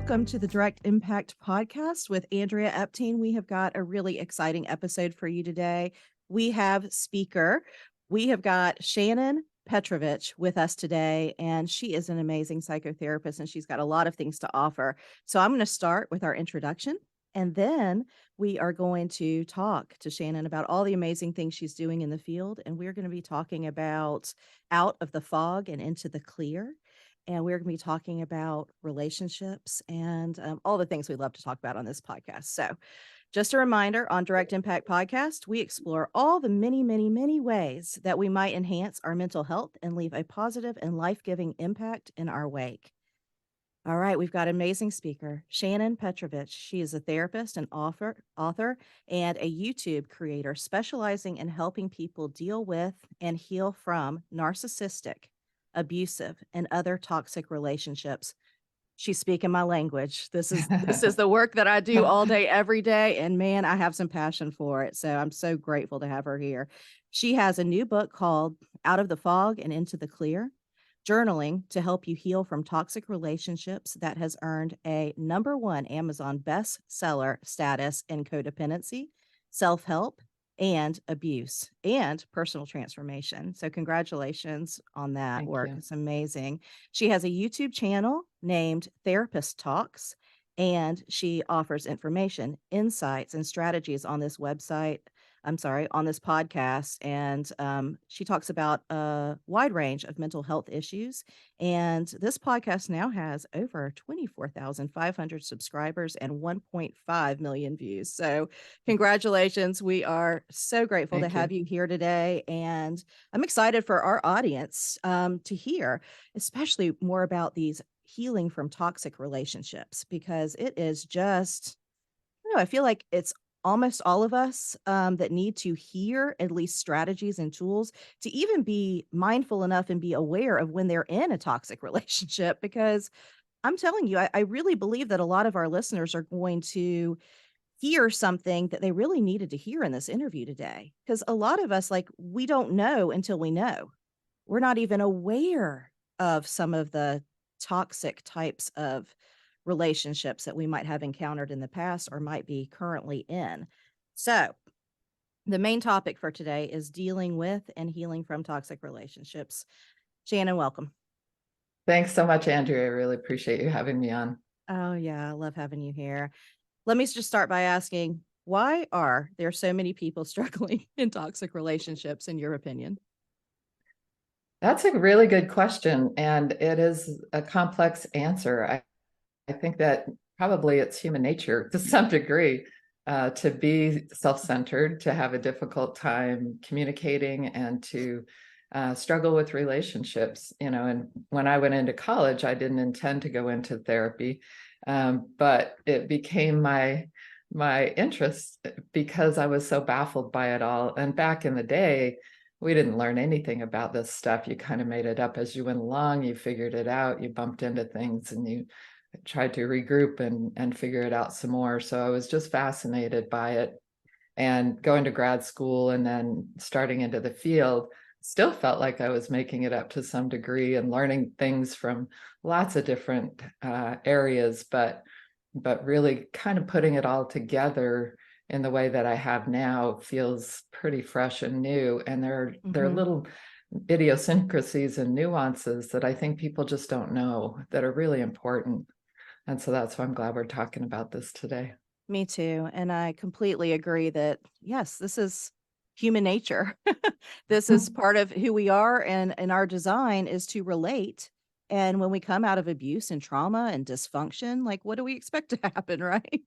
welcome to the Direct Impact Podcast with Andrea Epting. We have got a really exciting episode for you today. We have Shannon Petrovich with us today, and she is an amazing psychotherapist, and she's got a lot of things to offer. So I'm going to start with our introduction, and then we are going to talk to Shannon about all the amazing things she's doing in the field, and we're going to be talking about out of the fog and into the clear. And we're going to be talking about relationships and all the things we love to talk about on this podcast. So, just a reminder, on Direct Impact Podcast, we explore all the many, many, many ways that we might enhance our mental health and leave a positive and life-giving impact in our wake. All right, we've got an amazing speaker, Shannon Petrovich. She is a therapist and author, and a YouTube creator specializing in helping people deal with and heal from narcissistic, abusive, and other toxic relationships. She's speaking my language. This is the work that I do all day, every day, and man, I have some passion for it. So I'm so grateful to have her here. She has a new book called Out of the Fog and Into the Clear: Journaling to Help You Heal from Toxic Relationships, that has earned a #1 Amazon bestseller status in codependency, self-help, and abuse and personal transformation. So congratulations on that Thank work. you. It's amazing. She has a YouTube channel named Therapist Talks, and she offers information, insights, and strategies on this website. On this podcast. And she talks about a wide range of mental health issues. And this podcast now has over 24,500 subscribers and 1.5 million views. So, congratulations. We are so grateful to Thank have you. you here today. And I'm excited for our audience to hear, especially more about these healing from toxic relationships, because it is just, I feel like it's almost all of us that need to hear at least strategies and tools to even be mindful enough and be aware of when they're in a toxic relationship. Because I'm telling you, I really believe that a lot of our listeners are going to hear something that they really needed to hear in this interview today. Because a lot of us, like, we don't know until we know. We're not even aware of some of the toxic types of relationships that we might have encountered in the past or might be currently in. So, the main topic for today is dealing with and healing from toxic relationships. Shannon, welcome. Thanks so much, Andrea. I really appreciate you having me on. Oh, yeah, I love having you here. Let me just start by asking, why are there so many people struggling in toxic relationships, in your opinion? That's a really good question, and it is a complex answer. I think that probably it's human nature to some degree to be self-centered, to have a difficult time communicating, and to struggle with relationships. And when I went into college, I didn't intend to go into therapy, but it became my interest because I was so baffled by it all. And back in the day, we didn't learn anything about this stuff. You kind of made it up as you went along. You figured it out. You bumped into things, and you tried to regroup and figure it out some more. So I was just fascinated by it. And going to grad school and then starting into the field, still felt like I was making it up to some degree and learning things from lots of different areas, but really kind of putting it all together in the way that I have now feels pretty fresh and new. And there are little idiosyncrasies and nuances that I think people just don't know that are really important. And so that's why I'm glad we're talking about this today. Me too. And I completely agree that, yes, this is human nature. This is part of who we are, and our design is to relate. And when we come out of abuse and trauma and dysfunction, like, what do we expect to happen, right?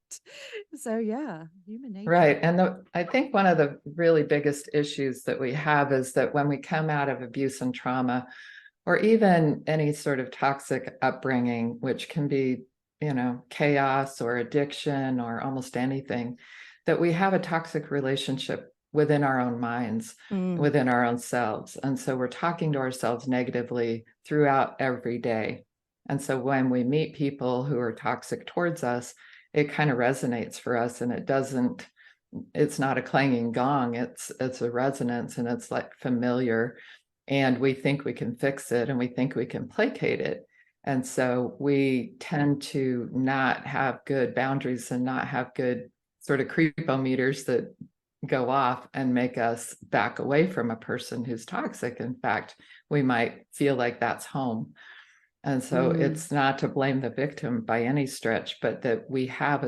So yeah, human nature. Right. And I think one of the really biggest issues that we have is that when we come out of abuse and trauma, or even any sort of toxic upbringing, which can be, chaos or addiction or almost anything, that we have a toxic relationship within our own minds, Mm, within our own selves. And so we're talking to ourselves negatively throughout every day. And so when we meet people who are toxic towards us, it kind of resonates for us, and it's not a clanging gong, it's a resonance, and it's like familiar, and we think we can fix it, and we think we can placate it. And so we tend to not have good boundaries and not have good sort of creepometers that go off and make us back away from a person who's toxic. In fact, we might feel like that's home. And so Mm, it's not to blame the victim by any stretch, but that we have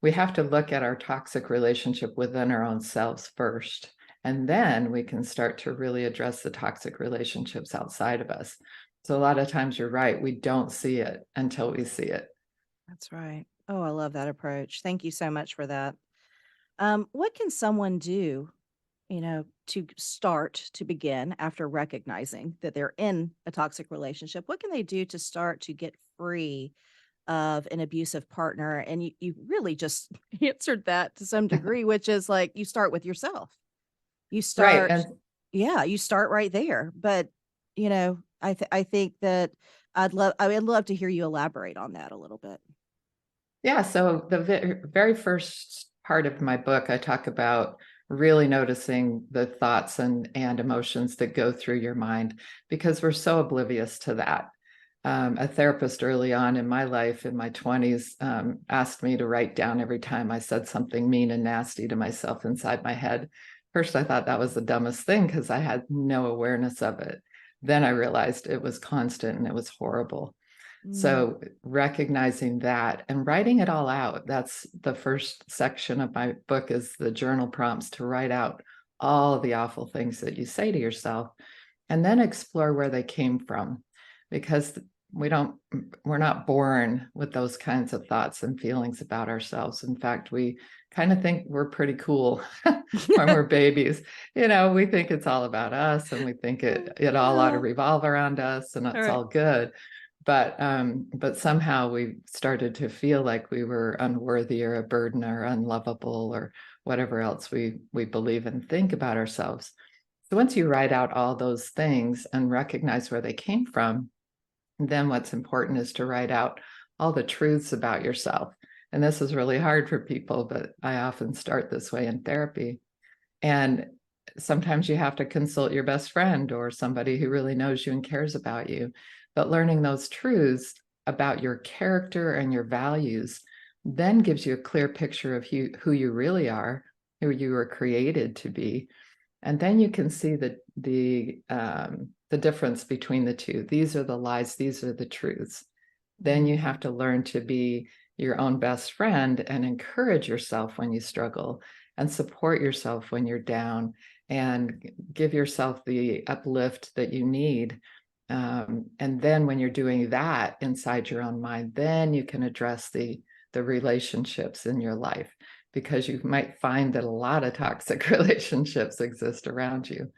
we have to look at our toxic relationship within our own selves first. And then we can start to really address the toxic relationships outside of us. So a lot of times you're right, we don't see it until we see it. that's right. Oh, I love that approach. Thank you so much for that. What can someone do, to start to begin after recognizing that they're in a toxic relationship? What can they do to start to get free of an abusive partner? And you really just answered that to some degree, which is like you start with yourself. You Right. start, And yeah, you start right there. But, I think that I would love to hear you elaborate on that a little bit. yeah, so the very first part of my book, I talk about really noticing the thoughts and emotions that go through your mind because we're so oblivious to that. A therapist early on in my life, in my 20s, asked me to write down every time I said something mean and nasty to myself inside my head. First, I thought that was the dumbest thing because I had no awareness of it. Then I realized it was constant and it was horrible. Mm, So recognizing that and writing it all out, that's the first section of my book is the journal prompts to write out all the awful things that you say to yourself and then explore where they came from because we don't we're not born with those kinds of thoughts and feelings about ourselves. In fact, we kind of think we're pretty cool when we're babies. We think it's all about us and we think it all ought to yeah. revolve around us and All it's right. all good. But somehow we started to feel like we were unworthy or a burden or unlovable or whatever else we believe and think about ourselves. So once you write out all those things and recognize where they came from, then what's important is to write out all the truths about yourself. And this is really hard for people, but I often start this way in therapy. And sometimes you have to consult your best friend or somebody who really knows you and cares about you. But learning those truths about your character and your values then gives you a clear picture of who you really are, who you were created to be. And then you can see the difference between the two. These are the lies, these are the truths. Then you have to learn to be your own best friend and encourage yourself when you struggle and support yourself when you're down and give yourself the uplift that you need. And then when you're doing that inside your own mind, then you can address the relationships in your life because you might find that a lot of toxic relationships exist around you.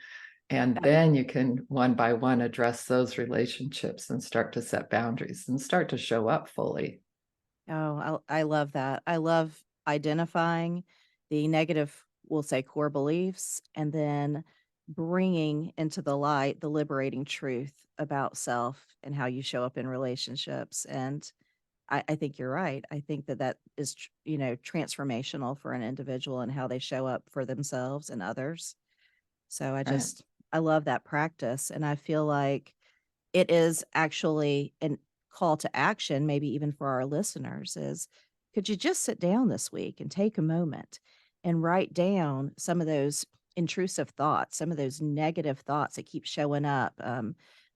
And then you can one by one address those relationships and start to set boundaries and start to show up fully. Oh, I love that. I love identifying the negative, we'll say, core beliefs, and then bringing into the light the liberating truth about self and how you show up in relationships. And I think you're right. I think that that is, transformational for an individual and how they show up for themselves and others. So Right. I love that practice. And I feel like it is actually an call to action, maybe even for our listeners, is could you just sit down this week and take a moment and write down some of those intrusive thoughts, some of those negative thoughts that keep showing up,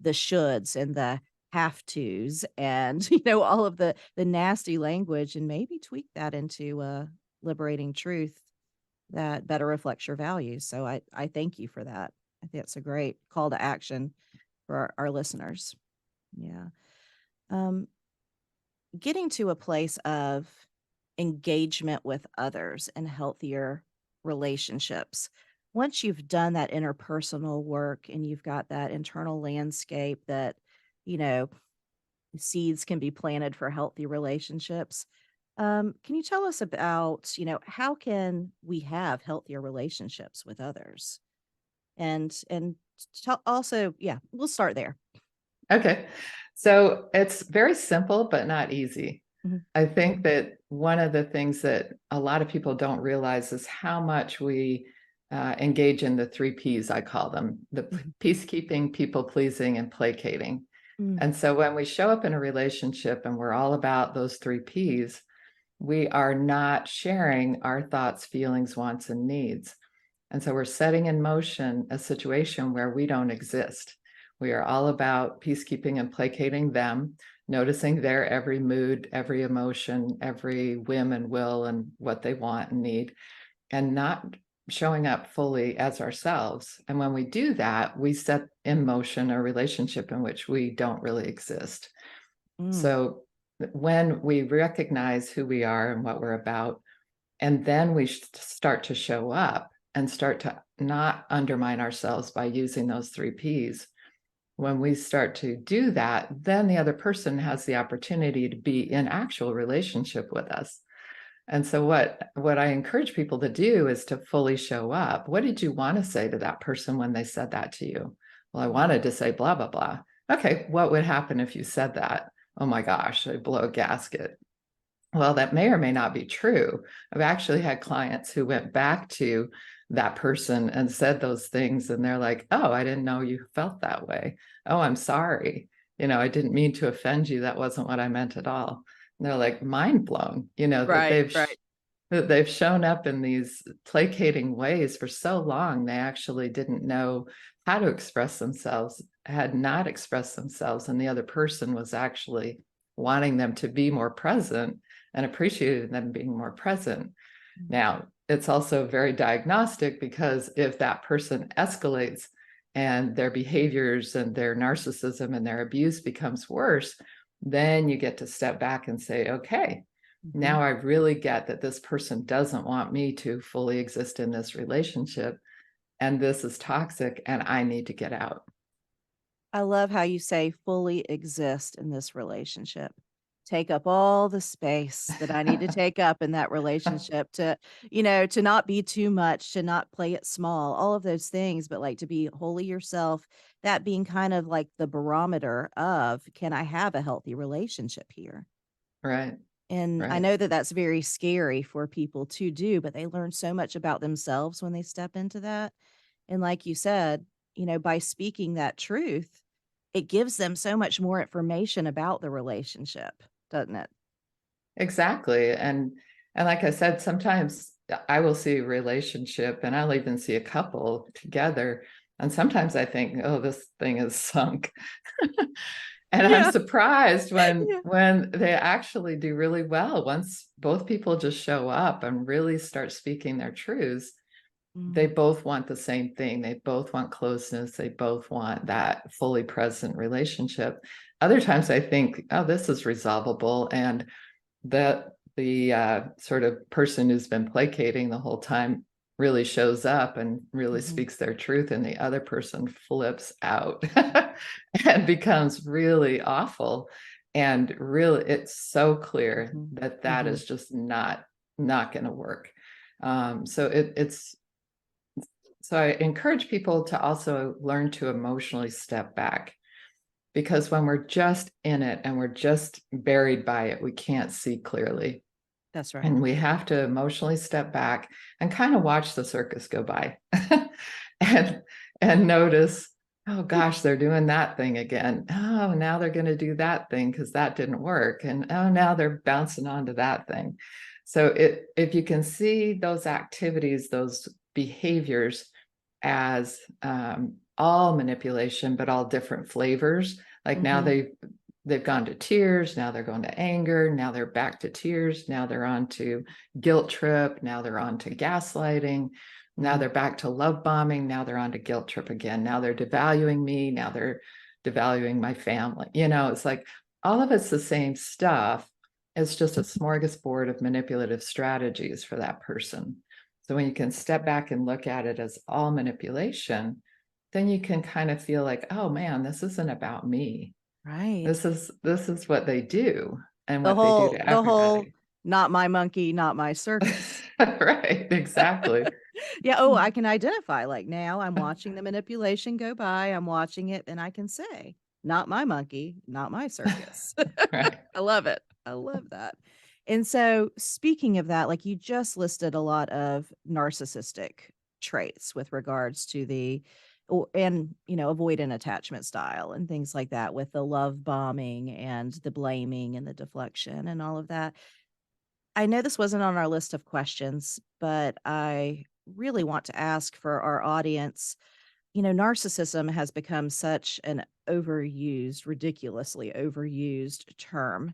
the shoulds and the have tos, and all of the nasty language, and maybe tweak that into a liberating truth that better reflects your values. So I thank you for that. I think that's a great call to action for our listeners. Yeah. Um, Getting to a place of engagement with others and healthier relationships. Once you've done that interpersonal work and you've got that internal landscape that, you know, seeds can be planted for healthy relationships. Can you tell us about, how can we have healthier relationships with others? And also, yeah, we'll start there. Okay. So it's very simple, but not easy. Mhm. I think that one of the things that a lot of people don't realize is how much we engage in the three P's, I call them the Mhm. peacekeeping, people pleasing, and placating. Mm. And so when we show up in a relationship and we're all about those three P's, we are not sharing our thoughts, feelings, wants, and needs. And so we're setting in motion a situation where we don't exist. We are all about peacekeeping and placating them, noticing their every mood, every emotion, every whim and will, and what they want and need, and not showing up fully as ourselves. And when we do that, we set in motion a relationship in which we don't really exist. Mm. So when we recognize who we are and what we're about, and then we start to show up and start to not undermine ourselves by using those three P's. When we start to do that, then the other person has the opportunity to be in actual relationship with us. And so what I encourage people to do is to fully show up. What did you want to say to that person when they said that to you? Well, I wanted to say blah, blah, blah. Okay, what would happen if you said that? Oh my gosh, I'd blow a gasket. Well, that may or may not be true. I've actually had clients who went back to that person and said those things, and they're like, oh, I didn't know you felt that way. Oh, I'm sorry. I didn't mean to offend you. That wasn't what I meant at all. And they're like mind blown, that Right, right. they've shown up in these placating ways for so long. They actually didn't know how to express themselves, had not expressed themselves, and the other person was actually wanting them to be more present and appreciated them being more present. Now, it's also very diagnostic, because if that person escalates and their behaviors and their narcissism and their abuse becomes worse, then you get to step back and say, okay, now I really get that this person doesn't want me to fully exist in this relationship, and this is toxic, and I need to get out. I love how you say fully exist in this relationship. Take up all the space that I need to take up in that relationship to, to not be too much, to not play it small, all of those things, but like to be wholly yourself, that being kind of like the barometer of, can I have a healthy relationship here? Right, And I right. know that that's very scary for people to do, but they learn so much about themselves when they step into that. And like you said, by speaking that truth, it gives them so much more information about the relationship, doesn't it? Exactly. And like I said, sometimes I will see a relationship, and I'll even see a couple together. And sometimes I think, oh, this thing is sunk. And I'm Yeah. surprised when Yeah. when they actually do really well. Once both people just show up and really start speaking their truths, they Mm. both want the same thing. They both want closeness. They both want that fully present relationship. Other times I think, oh, this is resolvable. And that the sort of person who's been placating the whole time really shows up and really Mhm. speaks their truth, and the other person flips out and becomes really awful. And really, it's so clear Mhm. that that Mhm. is just not going to work. So I encourage people to also learn to emotionally step back, because when we're just in it and we're just buried by it, we can't see clearly. That's right. And we have to emotionally step back and kind of watch the circus go by and notice, oh gosh, they're doing that thing again. Oh, now they're going to do that thing because that didn't work. And oh, now they're bouncing onto that thing. So if you can see those activities, those behaviors as all manipulation, but all different flavors. Like now Mhm. they've gone to tears, now they're going to anger, now they're back to tears, now they're on to guilt trip, now they're on to gaslighting, now Mhm. they're back to love bombing, now they're on to guilt trip again. Now they're devaluing me, now they're devaluing my family. It's like all of it's the same stuff. It's just a smorgasbord of manipulative strategies for that person. So when you can step back and look at it as all manipulation, then you can kind of feel like, oh man, this isn't about me. Right. This is what they do and The what they do whole to the whole everybody. not my monkey, not my circus. Right, exactly. Yeah, oh, I can identify, like, now I'm watching the manipulation go by, I'm watching it, and I can say, "Not my monkey, not my circus." Right. I love it. I love that. And so, speaking of that, like, you just listed a lot of narcissistic traits with regards to the and, avoidant attachment style and things like that with the love bombing and the blaming and the deflection and all of that. I know this wasn't on our list of questions, but I really want to ask for our audience. Narcissism has become such an overused, ridiculously overused term.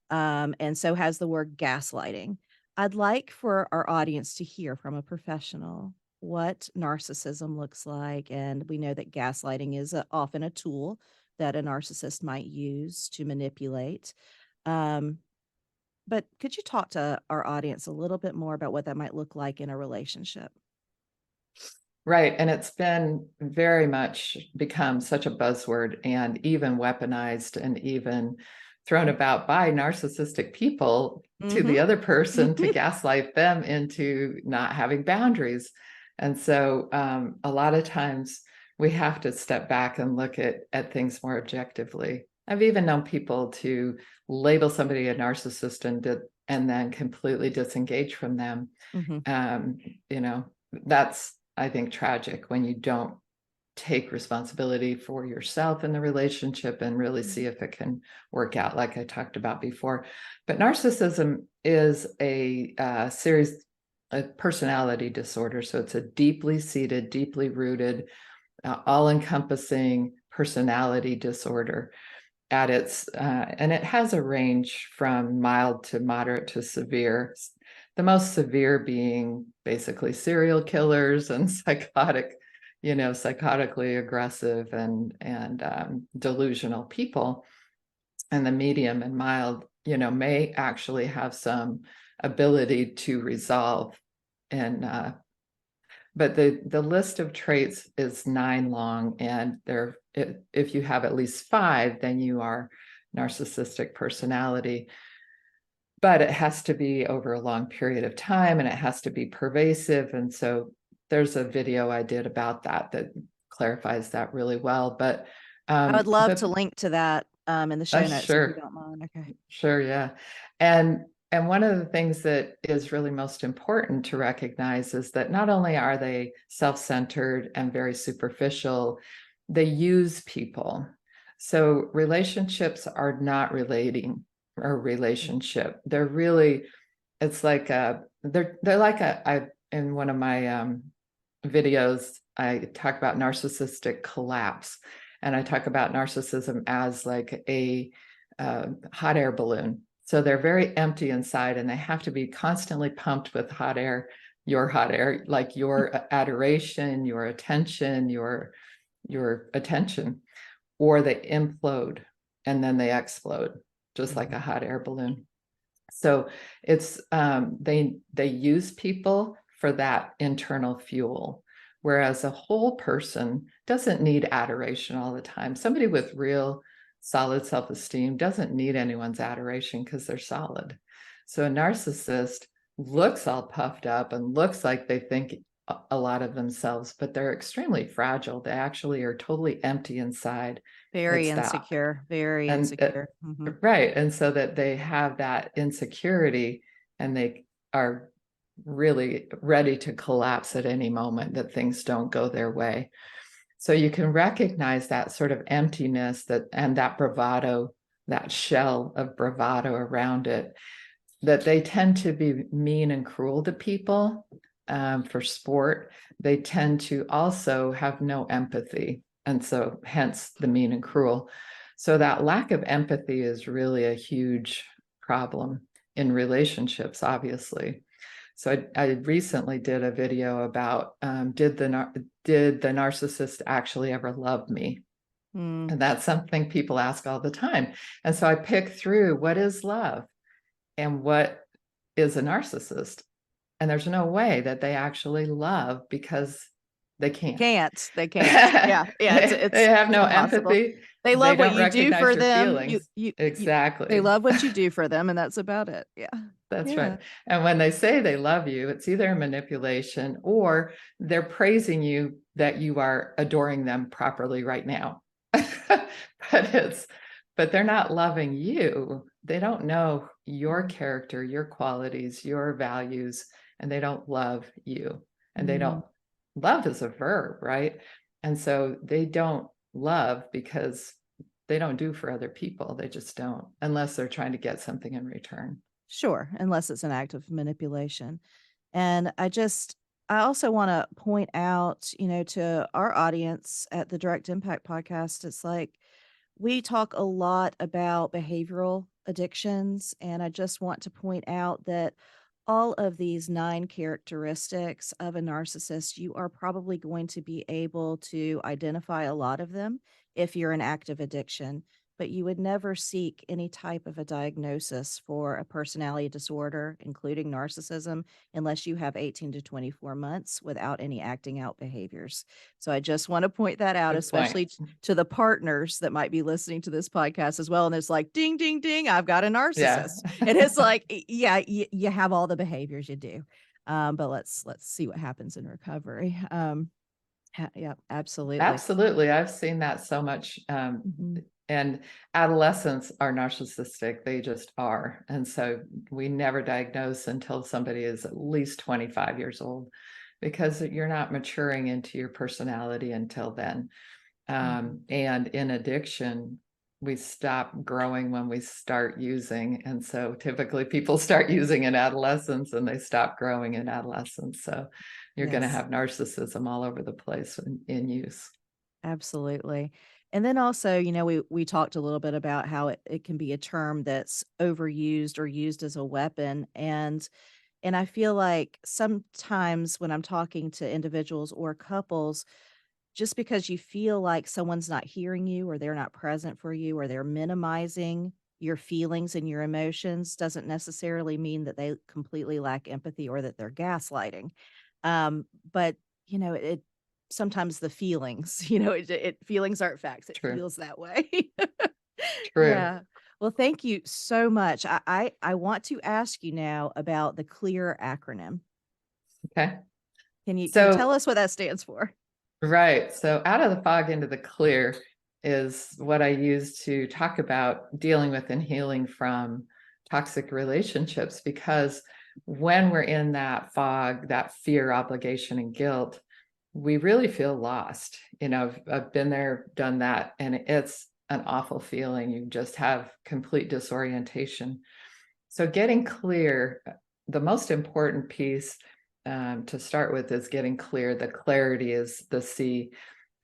And so has the word gaslighting. I'd like for our audience to hear from a professional what narcissism looks like. And we know that gaslighting is often a tool that a narcissist might use to manipulate. Um, but could you talk to our audience a little bit more about what that might look like in a relationship? Right. And it's been very much become such a buzzword and even weaponized and even thrown about by narcissistic people to the Mm-hmm. other person to gaslight them into not having boundaries. And so a lot of times we have to step back and look at things more objectively. I've even known people to label somebody a narcissist and then completely disengage from them. Mm-hmm. Um, that's, I think, tragic when you don't take responsibility for yourself in the relationship and really see if it can work out, like I talked about before. But narcissism is a personality disorder. So it's a deeply seated, deeply rooted, all-encompassing personality disorder at its, and it has a range from mild to moderate to severe. The most severe being basically serial killers and psychotically aggressive and delusional people. And the medium and mild, may actually have some ability to resolve. And but the list of traits is 9 long, and if you have at least 5, then you are narcissistic personality. But it has to be over a long period of time, and it has to be pervasive. And so there's a video I did about that clarifies that really well. But I would love to but link to that in the show notes if you sure. don't mind. Okay. Sure, yeah. And one of the things that is really most important to recognize is that not only are they self-centered and very superficial, they use people. So relationships are not relating or relationship. They're really, it's like they're like in one of my videos, I talk about narcissistic collapse, and I talk about narcissism as like a hot air balloon. So they're very empty inside, and they have to be constantly pumped with hot air, like your adoration, your attention, your attention, or they implode and then they explode, just like a hot air balloon. So it's they use people for that internal fuel, whereas a whole person doesn't need adoration all the time. Somebody with real solid self-esteem doesn't need anyone's adoration because they're solid. So a narcissist looks all puffed up and looks like they think a lot of themselves, but they're extremely fragile. They actually are totally empty inside. Very It's that. insecure, very And insecure. Mhm. right. And so that they have that insecurity and they are really ready to collapse at any moment that things don't go their way. So you can recognize that sort of emptiness and that bravado, that shell of bravado around it, that they tend to be mean and cruel to people for sport. They tend to also have no empathy. And so hence the mean and cruel. So that lack of empathy is really a huge problem in relationships, obviously. So I recently did a video about did the narcissist actually ever love me? Mm. And that's something people ask all the time. And so I picked through what is love and what is a narcissist. And there's no way that they actually love because they They can't. can't. They can't. Yeah. Yeah. They have It's no impossible. empathy. They They love what don't you do recognize for your them. feelings. They Exactly. love what you do for them, and that's about it. Yeah. That's Yeah. right. And when they say they love you, it's either a manipulation or they're praising you that you are adoring them properly right now. But they're not loving you. They don't know your character, your qualities, your values, and they don't love you. And they Mm. don't, love is a verb, right? And so they don't love because they don't do for other people. They just don't, unless they're trying to get something in return. Sure, unless it's an act of manipulation. And I also want to point out, to our audience at the Direct Impact podcast, it's like we talk a lot about behavioral addictions. And I just want to point out that all of these 9 characteristics of a narcissist, you are probably going to be able to identify a lot of them if you're in active addiction, but you would never seek any type of a diagnosis for a personality disorder, including narcissism, unless you have 18 to 24 months without any acting out behaviors. So I just want to point that out, Good point. especially to the partners that might be listening to this podcast as well. And it's like, ding, ding, ding, I've got a Yeah. narcissist. And it's like, yeah, you have all the behaviors you do. But let's see what happens in recovery. Yeah, absolutely. Absolutely. I've seen that so much. Mhm. And adolescents are narcissistic. They just are. And so we never diagnose until somebody is at least 25 years old because you're not maturing into your personality until then. And in addiction, we stop growing when we start using. And so typically people start using in adolescence and they stop growing in adolescence. So you're going to Yes. have narcissism all over the place in use. Absolutely. And then also, we talked a little bit about how it can be a term that's overused or used as a weapon. And I feel like sometimes when I'm talking to individuals or couples, just because you feel like someone's not hearing you or they're not present for you or they're minimizing your feelings and your emotions doesn't necessarily mean that they completely lack empathy or that they're gaslighting. But it sometimes the feelings, feelings aren't facts. It True. feels that way. True. Yeah. Well, thank you so much. I want to ask you now about the CLEAR acronym. Okay. Can you So, tell us what that stands for? right. So, out of the fog into the clear is what I use to talk about dealing with and healing from toxic relationships. Because when we're in that fog, that fear, obligation, and guilt, we really feel lost. I've been there, done that, and it's an awful feeling. You just have complete disorientation. So, getting clear, the most important piece to start with is getting clear. The clarity is the C.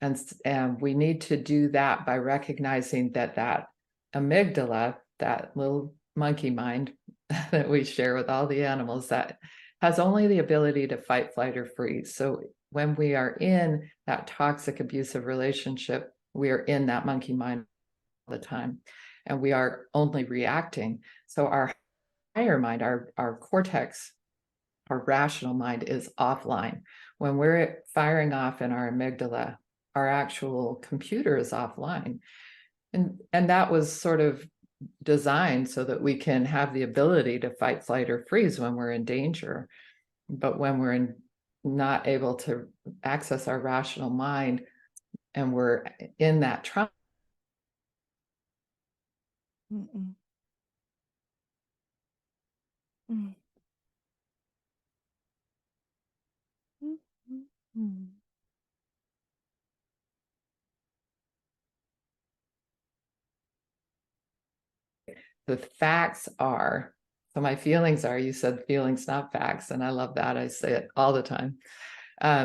And we need to do that by recognizing that amygdala, that little monkey mind that we share with all the animals, that has only the ability to fight, flight, or freeze. So when we are in that toxic, abusive relationship, we are in that monkey mind all the time, and we are only reacting. So our higher mind, our cortex, our rational mind is offline. When we're firing off in our amygdala, our actual computer is offline. And that was sort of designed so that we can have the ability to fight, flight, or freeze when we're in danger. But when we're not able to access our rational mind and we're in that trauma. Mm-mm. Mm. Mm, mm, mm. The facts are, so my feelings are, you said feelings, not facts. And I love that. I say it all the time.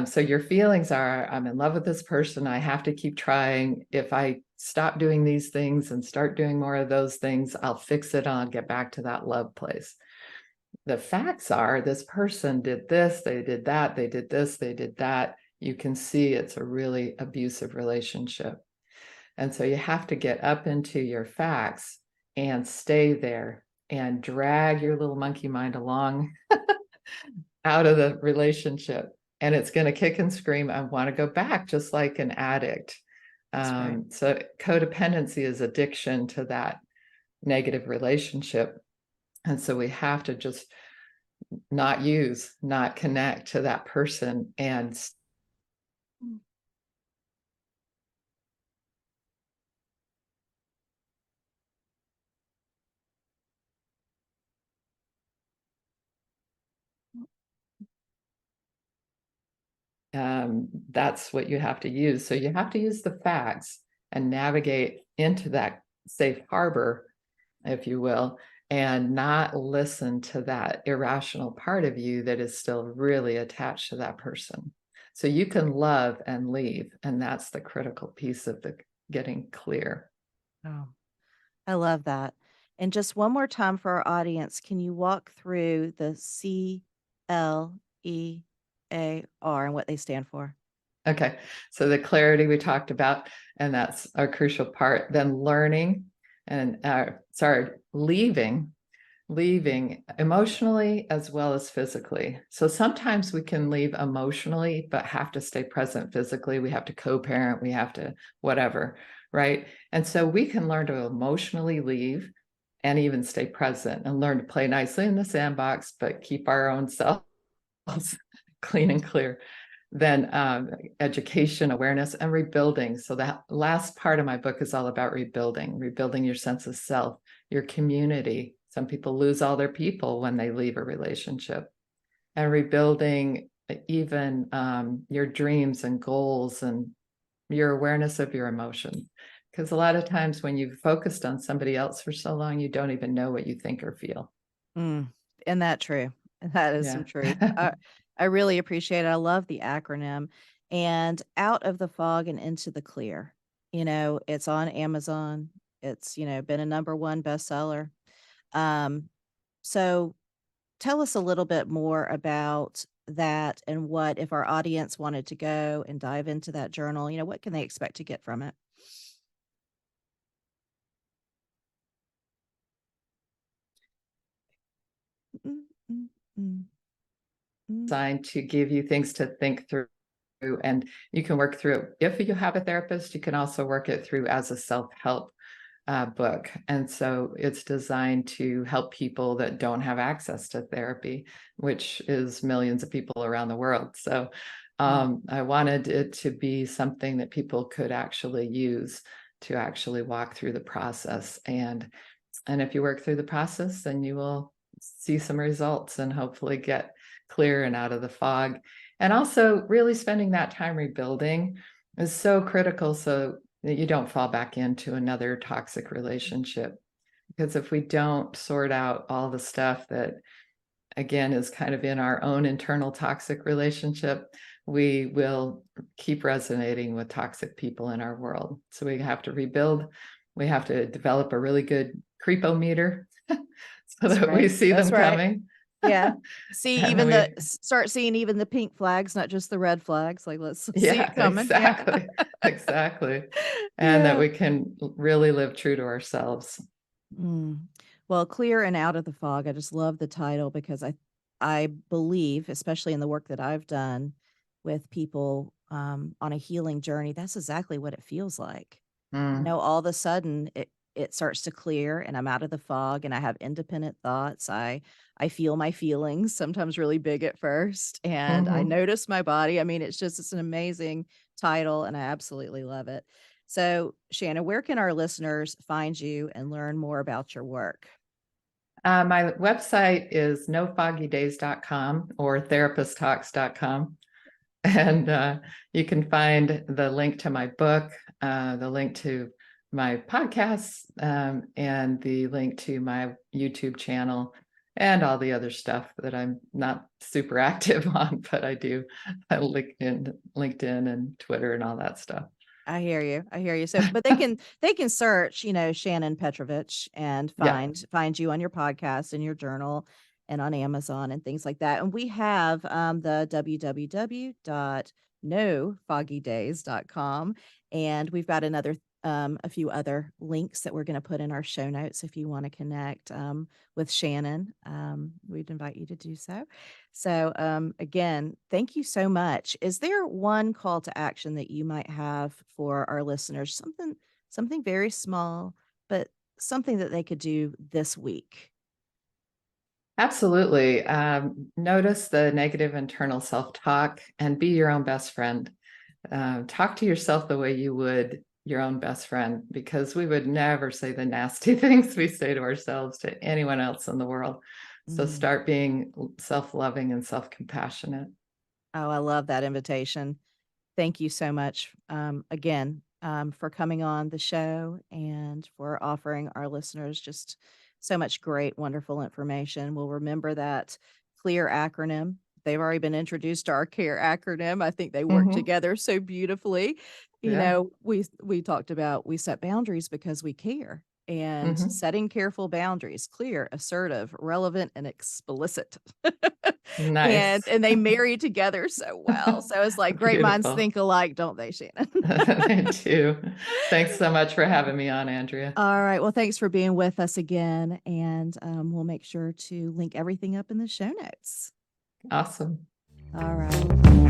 So your feelings are, I'm in love with this person. I have to keep trying. If I stop doing these things and start doing more of those things, I'll fix it. I'll get back to that love place. The facts are, this person did this, they did that, they did this, they did that. You can see it's a really abusive relationship. And so you have to get up into your facts and stay there and drag your little monkey mind along out of the relationship. And it's going to kick and scream, I want to go back, just like an addict. That's right. So codependency is addiction to that negative relationship. And so we have to just not use, not connect to that person and Mm, mm, that's what you have to use. So you have to use the facts and navigate into that safe harbor, if you will, and not listen to that irrational part of you that is still really attached to that person. So you can love and leave. And that's the critical piece of the getting clear. Oh, I love that. And just one more time for our audience, can you walk through the CLEAR and what they stand for? Okay. So the clarity we talked about, and that's a crucial part. Then learning and leaving emotionally as well as physically. So sometimes we can leave emotionally, but have to stay present physically. We have to co-parent, we have to whatever, right? And so we can learn to emotionally leave and even stay present and learn to play nicely in the sandbox, but keep our own selves clean and clear. Then education, awareness, and rebuilding. So that last part of my book is all about rebuilding your sense of self, your community. Some people lose all their people when they leave a relationship, and rebuilding even your dreams and goals and your awareness of your emotions. Because a lot of times when you've focused on somebody else for so long, you don't even know what you think or feel. Mm, isn't that true? That is some Yeah. truth. I really appreciate it. I love the acronym. And Out of the Fog and Into the Clear. It's on Amazon. It's, been a number one bestseller. Um, so tell us a little bit more about that and what if our audience wanted to go and dive into that journal, what can they expect to get from it? Mm, mm, mm, mm. Designed to give you things to think through, and you can work through it. If you have a therapist, you can also work it through as a self-help book. And so it's designed to help people that don't have access to therapy, which is millions of people around the world. So I wanted it to be something that people could actually use to actually walk through the process. And if you work through the process, then you will see some results and hopefully get clear and out of the fog. And also really spending that time rebuilding is so critical so that you don't fall back into another toxic relationship. Because if we don't sort out all the stuff that, again, is kind of in our own internal toxic relationship, we will keep resonating with toxic people in our world. So we have to rebuild. We have to develop a really good creepometer so That's that we right. see That's them right. coming. Yeah. See And even we, start seeing even the pink flags, not just the red flags. Like, let's see yeah, it coming. Yeah. exactly. Exactly. And that Yeah. we can really live true to ourselves. Mm. Well, Clear and Out of the Fog. I just love the title because I believe, especially in the work that I've done with people on a healing journey, that's exactly what it feels like. Mm. All of a sudden it starts to clear and I'm out of the fog and I have independent thoughts. I feel my feelings, sometimes really big at first, and I Mhm. notice my body. I mean, it's an amazing title and I absolutely love it. So, Shannon, where can our listeners find you and learn more about your work? My website is nofoggydays.com or therapisttalks.com. And you can find the link to my book, the link to my podcasts, and the link to my YouTube channel and all the other stuff that I'm not super active on, but I do LinkedIn and Twitter and all that stuff. I hear you. I hear you. So, but they can search, Shannon Petrovich and Yeah. find you on your podcast and your journal and on Amazon and things like that. And we have the www.nofoggydays.com, and we've got a few other links that we're going to put in our show notes if you want to connect with Shannon. We'd invite you to do so. So, again, thank you so much. Is there one call to action that you might have for our listeners? Something very small, but something that they could do this week. Absolutely. Notice the negative internal self-talk and be your own best friend. Talk to yourself the way you would your own best friend, because we would never say the nasty things we say to ourselves to anyone else in the world. So Mm, start being self-loving and self-compassionate. Oh, I love that invitation. Thank you so much, again, for coming on the show and for offering our listeners just so much great, wonderful information. We'll remember that CLEAR acronym. They've already been introduced to our CARE acronym. I think they work Mhm. together so beautifully. You Yeah. know, we talked about we set boundaries because we care, and Mhm. setting careful boundaries, clear, assertive, relevant, and explicit. And Nice. they marry together so well. So it's like great minds Beautiful. think alike, don't they, Shannon? They do. Thanks so much for having me on, Andrea. All right. Well, thanks for being with us again. And we'll make sure to link everything up in the show notes. Awesome. All right.